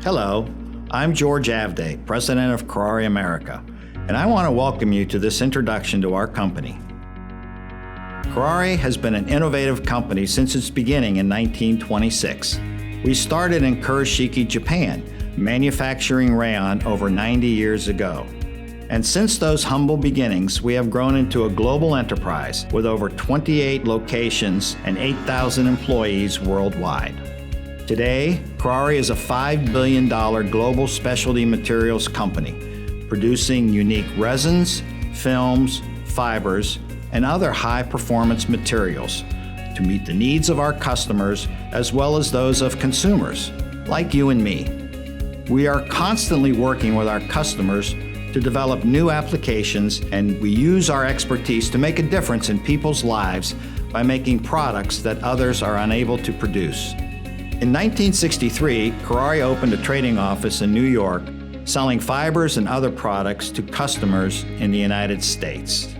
Hello, I'm George Avday, President of Kuraray America, and I want to welcome you to this introduction to our company. Kuraray has been an innovative company since its beginning in 1926. We started in Kurashiki, Japan, manufacturing rayon over 90 years ago. And since those humble beginnings, we have grown into a global enterprise with over 28 locations and 8,000 employees worldwide. Today, Kuraray is a $5 billion global specialty materials company, producing unique resins, films, fibers, and other high-performance materials to meet the needs of our customers as well as those of consumers, like you and me. We are constantly working with our customers to develop new applications, and we use our expertise to make a difference in people's lives by making products that others are unable to produce. In 1963, Kuraray opened a trading office in New York, selling fibers and other products to customers in the United States.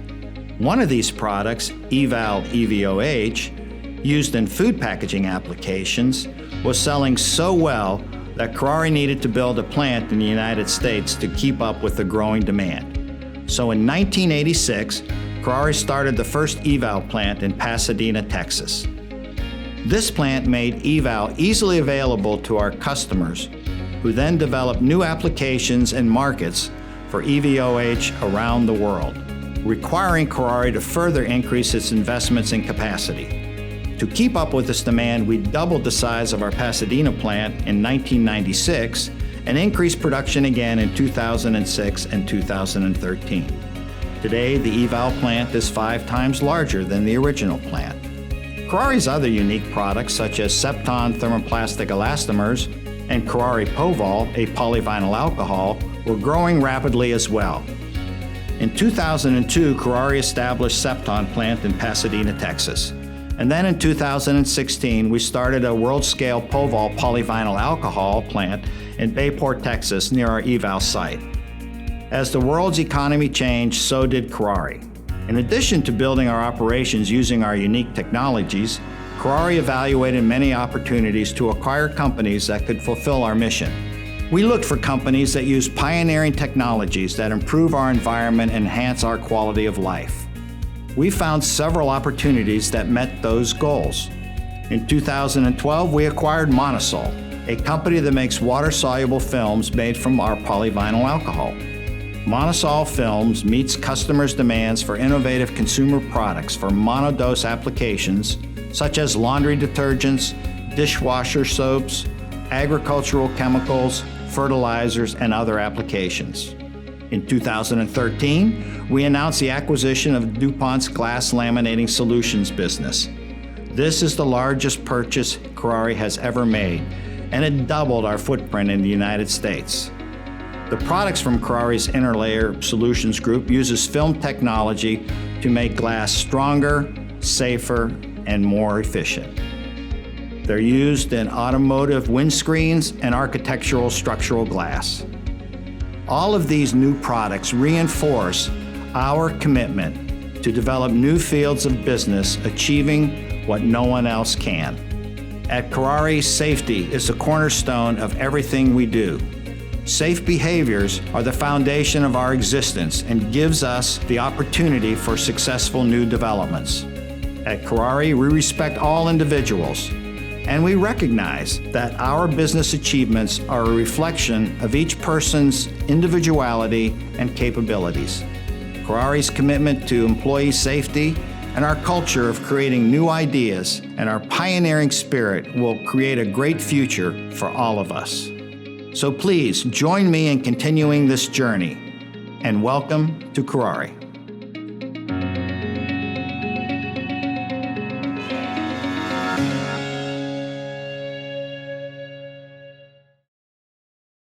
One of these products, Eval EVOH, used in food packaging applications, was selling so well that Kuraray needed to build a plant in the United States to keep up with the growing demand. So in 1986, Kuraray started the first Eval plant in Pasadena, Texas. This plant made Eval easily available to our customers, who then developed new applications and markets for EVOH around the world, requiring Kuraray to further increase its investments in capacity. To keep up with this demand, we doubled the size of our Pasadena plant in 1996 and increased production again in 2006 and 2013. Today, the Eval plant is 5 times larger than the original plant. Kuraray's other unique products, such as Septon thermoplastic elastomers and Kuraray Povol, a polyvinyl alcohol, were growing rapidly as well. In 2002, Kuraray established Septon plant in Pasadena, Texas. And then in 2016, we started a world-scale Povol polyvinyl alcohol plant in Bayport, Texas, near our Eval site. As the world's economy changed, so did Kuraray. In addition to building our operations using our unique technologies, Kuraray evaluated many opportunities to acquire companies that could fulfill our mission. We looked for companies that use pioneering technologies that improve our environment and enhance our quality of life. We found several opportunities that met those goals. In 2012, we acquired Monosol, a company that makes water-soluble films made from our polyvinyl alcohol. Monosol Films meets customers' demands for innovative consumer products for monodose applications such as laundry detergents, dishwasher soaps, agricultural chemicals, fertilizers, and other applications. In 2013, we announced the acquisition of DuPont's glass laminating solutions business. This is the largest purchase Kuraray has ever made, and it doubled our footprint in the United States. The products from Kuraray's Interlayer Solutions Group uses film technology to make glass stronger, safer, and more efficient. They're used in automotive windscreens and architectural structural glass. All of these new products reinforce our commitment to develop new fields of business, achieving what no one else can. At Kuraray, safety is the cornerstone of everything we do. Safe behaviors are the foundation of our existence and gives us the opportunity for successful new developments. At Kuraray, we respect all individuals, and we recognize that our business achievements are a reflection of each person's individuality and capabilities. Kuraray's commitment to employee safety and our culture of creating new ideas and our pioneering spirit will create a great future for all of us. So please join me in continuing this journey, and welcome to Kuraray.